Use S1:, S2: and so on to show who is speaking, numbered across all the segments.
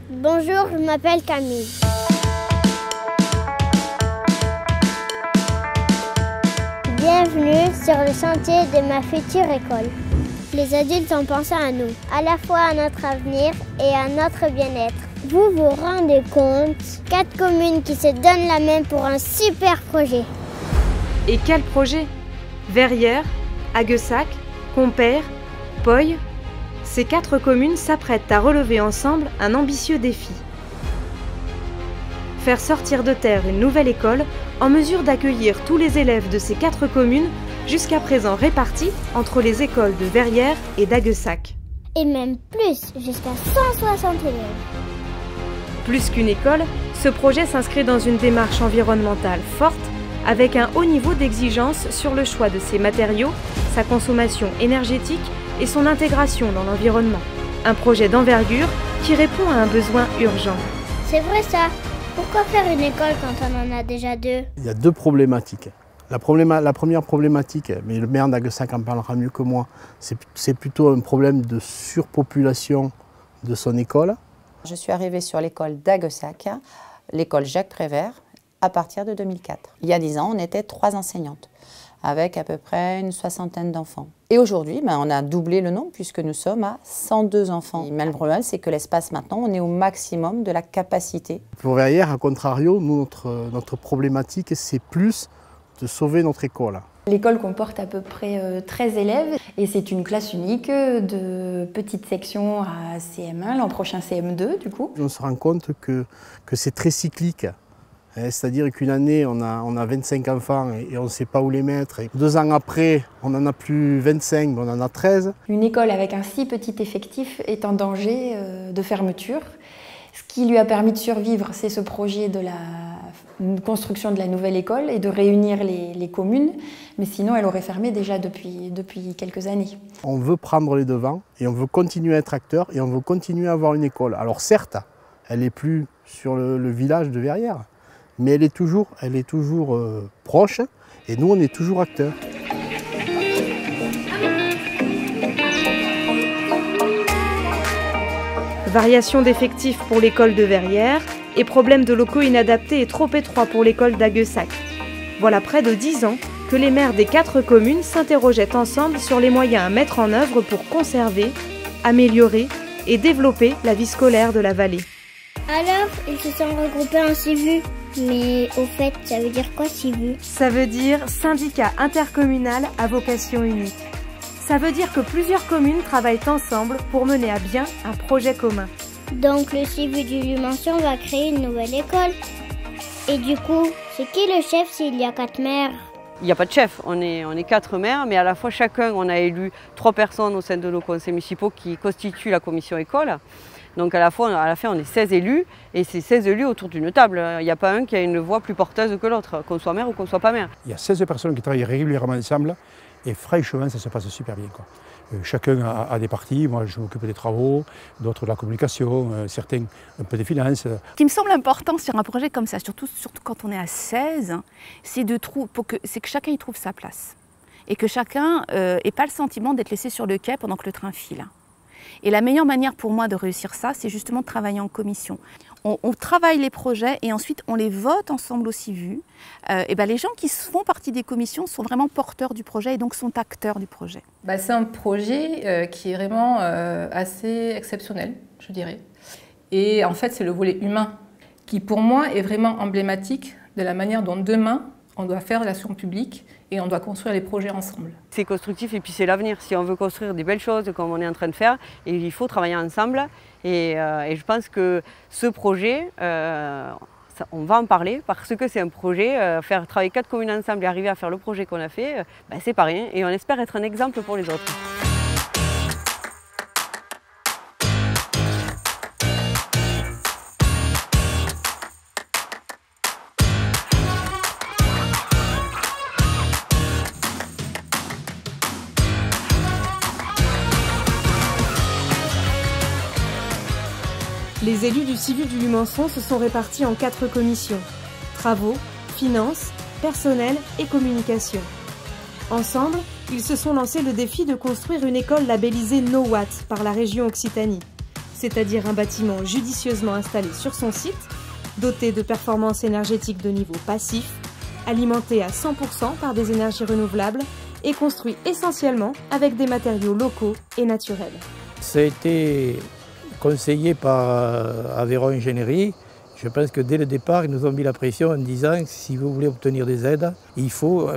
S1: Bonjour, je m'appelle Camille. Bienvenue sur le sentier de ma future école. Les adultes ont pensé à nous, à la fois à notre avenir et à notre bien-être. Vous vous rendez compte? 4 communes qui se donnent la main pour un super projet.
S2: Et quel projet? Verrières, Aguessac, Compère, Poye. Ces 4 communes s'apprêtent à relever ensemble un ambitieux défi. Faire sortir de terre une nouvelle école en mesure d'accueillir tous les élèves de ces 4 communes, jusqu'à présent répartis entre les écoles de Verrières et d'Aguessac.
S1: Et même plus, jusqu'à 160 élèves.
S2: Plus qu'une école, ce projet s'inscrit dans une démarche environnementale forte, avec un haut niveau d'exigence sur le choix de ses matériaux, sa consommation énergétique et son intégration dans l'environnement. Un projet d'envergure qui répond à un besoin urgent.
S1: C'est vrai ça. Pourquoi faire une école quand on en a déjà 2?
S3: Il y a 2 problématiques. La première problématique, mais le maire d'Aguessac en parlera mieux que moi, c'est plutôt un problème de surpopulation de son école.
S4: Je suis arrivée sur l'école d'Aguessac, l'école Jacques Prévert, à partir de 2004. Il y a 10 ans, on était 3 enseignantes, avec à peu près une 60aine d'enfants. Et aujourd'hui, on a doublé le nombre puisque nous sommes à 102 enfants. Mais le problème, c'est que l'espace maintenant, on est au maximum de la capacité.
S3: Pour Verrières, à contrario, nous, notre problématique, c'est plus de sauver notre école.
S5: L'école comporte à peu près 13 élèves et c'est une classe unique de petite section à CM1, l'an prochain CM2 du coup.
S3: On se rend compte que c'est très cyclique. C'est-à-dire qu'une année, on a 25 enfants et on ne sait pas où les mettre. Et 2 ans après, on n'en a plus 25, mais on en a 13.
S5: Une école avec un si petit effectif est en danger de fermeture. Ce qui lui a permis de survivre, c'est ce projet de la construction de la nouvelle école et de réunir les communes. Mais sinon, elle aurait fermé déjà depuis quelques années.
S3: On veut prendre les devants et on veut continuer à être acteur et on veut continuer à avoir une école. Alors certes, elle n'est plus sur le village de Verrières, mais elle est toujours proche et nous, on est toujours acteurs.
S2: Variation d'effectifs pour l'école de Verrières et problème de locaux inadaptés et trop étroits pour l'école d'Aguessac. Voilà près de 10 ans que les maires des 4 communes s'interrogeaient ensemble sur les moyens à mettre en œuvre pour conserver, améliorer et développer la vie scolaire de la vallée.
S1: Alors, ils se sont regroupés en SIVU. Mais au fait, ça veut dire quoi SIVU?
S2: Ça veut dire syndicat intercommunal à vocation unique. Ça veut dire que plusieurs communes travaillent ensemble pour mener à bien un projet commun.
S1: Donc le SIVU du Lumension va créer une nouvelle école. Et du coup, c'est qui le chef s'il y a 4 maires?
S6: Il n'y a pas de chef, on est 4 maires, mais à la fois chacun, on a élu 3 personnes au sein de nos conseils municipaux qui constituent la commission école. Donc à la fin, on est 16 élus, et c'est 16 élus autour d'une table. Il n'y a pas un qui a une voix plus porteuse que l'autre, qu'on soit maire ou qu'on soit pas maire.
S7: Il y a 16 personnes qui travaillent régulièrement ensemble, et franchement, ça se passe super bien, quoi. Chacun a des parties, moi je m'occupe des travaux, d'autres de la communication, certains un peu des finances.
S8: Ce qui me semble important sur un projet comme ça, surtout quand on est à 16, c'est que chacun y trouve sa place. Et que chacun n'ait pas le sentiment d'être laissé sur le quai pendant que le train file. Et la meilleure manière pour moi de réussir ça, c'est justement de travailler en commission. On travaille les projets et ensuite on les vote ensemble au SIVU. Les gens qui font partie des commissions sont vraiment porteurs du projet et donc sont acteurs du projet.
S9: C'est un projet qui est vraiment assez exceptionnel, je dirais. Et en fait, c'est le volet humain qui, pour moi, est vraiment emblématique de la manière dont demain, on doit faire l'action publique et on doit construire les projets ensemble.
S6: C'est constructif et puis c'est l'avenir. Si on veut construire des belles choses comme on est en train de faire, il faut travailler ensemble. Et je pense que ce projet, on va en parler parce que c'est un projet, faire travailler 4 communes ensemble et arriver à faire le projet qu'on a fait, c'est pas rien. Et on espère être un exemple pour les autres.
S2: Les élus du SIVU du Lumenson se sont répartis en 4 commissions: travaux, finances, personnel et communication. Ensemble, ils se sont lancés le défi de construire une école labellisée No Watt par la région Occitanie. c'est-à-dire un bâtiment judicieusement installé sur son site, doté de performances énergétiques de niveau passif, alimenté à 100% par des énergies renouvelables et construit essentiellement avec des matériaux locaux et naturels.
S10: Ça a été conseillé par Aveyron Ingénierie. Je pense que dès le départ, ils nous ont mis la pression en disant que si vous voulez obtenir des aides, il faut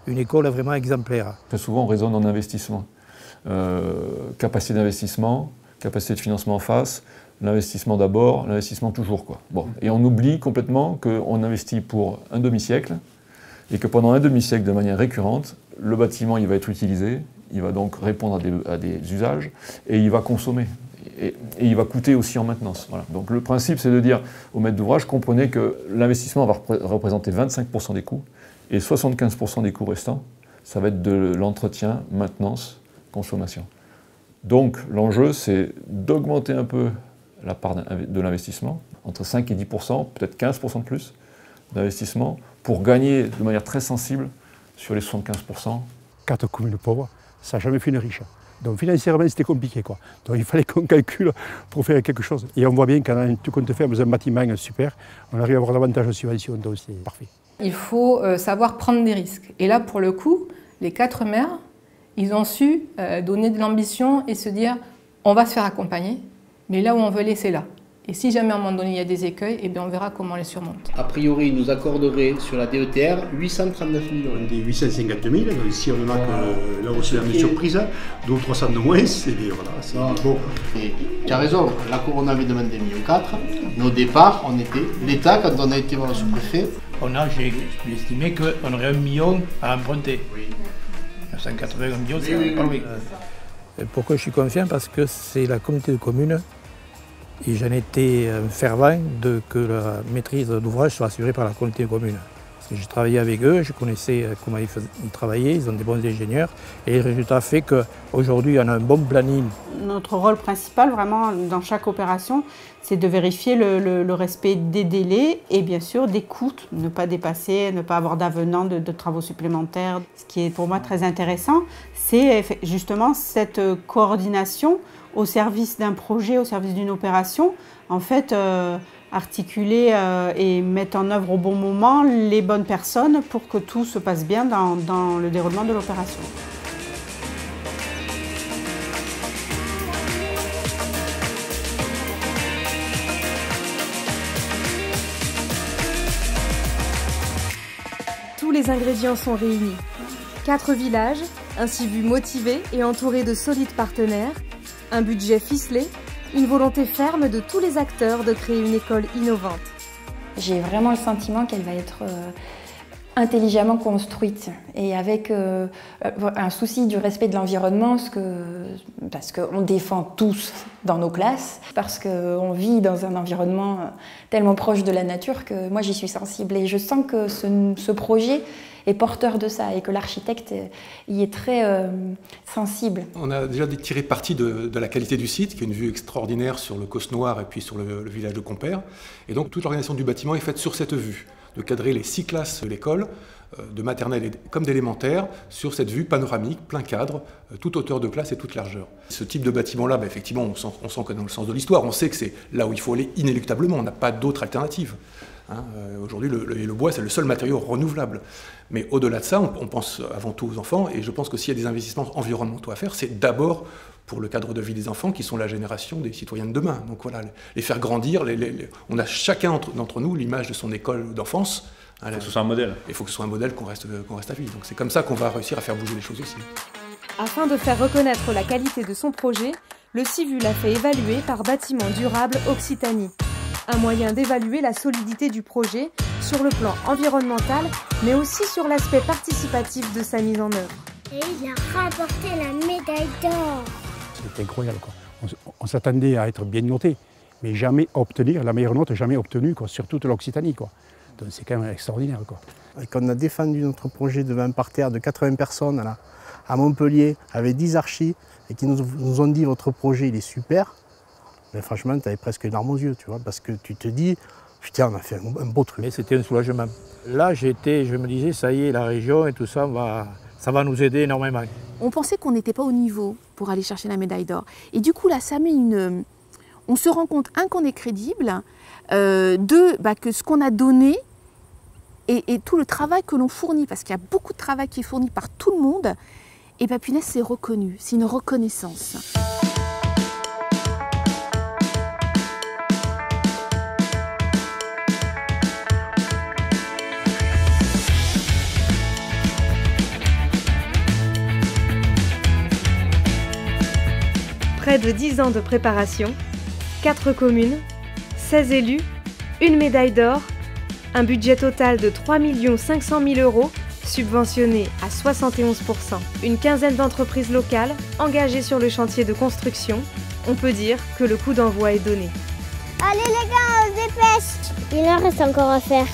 S10: une école vraiment exemplaire.
S11: Très souvent, on raisonne en investissement. Capacité d'investissement, capacité de financement en face, l'investissement d'abord, l'investissement toujours, quoi. Bon. Et on oublie complètement qu'on investit pour un demi-siècle et que pendant un demi-siècle, de manière récurrente, le bâtiment il va être utilisé, il va donc répondre à des usages et il va consommer. Et il va coûter aussi en maintenance. Voilà. Donc le principe, c'est de dire au maître d'ouvrage, comprenez que l'investissement va représenter 25% des coûts et 75% des coûts restants, ça va être de l'entretien, maintenance, consommation. Donc l'enjeu, c'est d'augmenter un peu la part de l'investissement, entre 5 et 10%, peut-être 15% de plus d'investissement, pour gagner de manière très sensible sur les 75%.
S7: 4 communes pauvres, ça n'a jamais fait une riche. Donc financièrement, c'était compliqué, quoi. Donc il fallait qu'on calcule pour faire quelque chose. Et on voit bien quand on a tout compte fait dans un bâtiment super, on arrive à avoir davantage de subventions, donc c'est parfait.
S9: Il faut savoir prendre des risques. Et là, pour le coup, les 4 maires, ils ont su donner de l'ambition et se dire on va se faire accompagner, mais là où on veut aller, c'est là. Et si jamais à un moment donné il y a des écueils, eh bien on verra comment on les surmonte.
S3: A priori, ils nous accorderaient sur la DETR 839 millions.
S7: Des 850 000, donc si on marque là aussi la même surprise, donc 300 de moins, c'est voilà,
S3: bon. Et tu as raison, la couronne avait demandé 1,4 million. Mais au départ, on était l'État, quand on a été voir le sous-préfet.
S10: J'ai estimé qu'on aurait 1 million à emprunter. Oui. 180 millions, c'est pas loin. Pourquoi je suis confiant? Parce que c'est la communauté de communes. Et j'en étais fervent que la maîtrise d'ouvrage soit assurée par la communauté de communes. Parce que j'ai travaillé avec eux, je connaissais comment ils travaillaient, ils ont des bons ingénieurs. Et le résultat fait qu'aujourd'hui, on a un bon planning.
S12: Notre rôle principal, vraiment, dans chaque opération, c'est de vérifier le respect des délais et bien sûr des coûts, ne pas dépasser, ne pas avoir d'avenant de travaux supplémentaires. Ce qui est pour moi très intéressant, c'est justement cette coordination au service d'un projet, au service d'une opération, en fait, articuler et mettre en œuvre au bon moment les bonnes personnes pour que tout se passe bien dans le déroulement de l'opération.
S2: Tous les ingrédients sont réunis. 4 villages, ainsi vus motivés et entourés de solides partenaires, un budget ficelé, une volonté ferme de tous les acteurs de créer une école innovante.
S5: J'ai vraiment le sentiment qu'elle va être intelligemment construite et avec un souci du respect de l'environnement, parce qu'on défend tous dans nos classes, parce qu'on vit dans un environnement tellement proche de la nature que moi j'y suis sensible et je sens que ce projet est porteur de ça et que l'architecte y est très sensible.
S13: On a déjà tiré parti de la qualité du site, qui est une vue extraordinaire sur le Causse Noir et puis sur le village de Compère. Et donc toute l'organisation du bâtiment est faite sur cette vue, de cadrer les 6 classes de l'école, de maternelle comme d'élémentaire, sur cette vue panoramique, plein cadre, toute hauteur de classe et toute largeur. Ce type de bâtiment-là, effectivement, on sent que dans le sens de l'histoire, on sait que c'est là où il faut aller inéluctablement, on n'a pas d'autre alternative. Aujourd'hui, le bois, c'est le seul matériau renouvelable. Mais au-delà de ça, on pense avant tout aux enfants, et je pense que s'il y a des investissements environnementaux à faire, c'est d'abord pour le cadre de vie des enfants qui sont la génération des citoyens de demain. Donc voilà, les faire grandir, on a chacun d'entre nous l'image de son école d'enfance.
S14: Il faut que ce soit un modèle.
S13: Il faut que ce soit un modèle qu'on reste à vie. Donc c'est comme ça qu'on va réussir à faire bouger les choses aussi.
S2: Afin de faire reconnaître la qualité de son projet, le CIVU l'a fait évaluer par Bâtiment Durable Occitanie. Un moyen d'évaluer la solidité du projet sur le plan environnemental, mais aussi sur l'aspect participatif de sa mise en œuvre.
S1: Et il a remporté la médaille d'or.
S7: C'était incroyable, quoi. On s'attendait à être bien noté, mais jamais à obtenir la meilleure note, jamais obtenue, quoi, sur toute l'Occitanie, quoi. Donc c'est quand même extraordinaire, quoi.
S3: Et quand on a défendu notre projet devant un parterre de 80 personnes à Montpellier, avec 10 archis, et qui nous ont dit votre projet il est super, mais franchement, tu avais presque une larme aux yeux, tu vois, parce que tu te dis, putain, on a fait un beau truc.
S10: Mais c'était un soulagement. Là, je me disais, ça y est, la région et tout ça, ça va nous aider énormément.
S8: On pensait qu'on n'était pas au niveau pour aller chercher la médaille d'or. Et du coup, là, ça met une... On se rend compte, un, qu'on est crédible, deux, que ce qu'on a donné et tout le travail que l'on fournit, parce qu'il y a beaucoup de travail qui est fourni par tout le monde, et punaise, c'est reconnu, c'est une reconnaissance.
S2: Près de 10 ans de préparation, 4 communes, 16 élus, une médaille d'or, un budget total de 3 500 000 €, subventionné à 71%, une quinzaine d'entreprises locales engagées sur le chantier de construction. On peut dire que le coup d'envoi est donné.
S1: Allez les gars, on se dépêche! Il en reste encore à faire.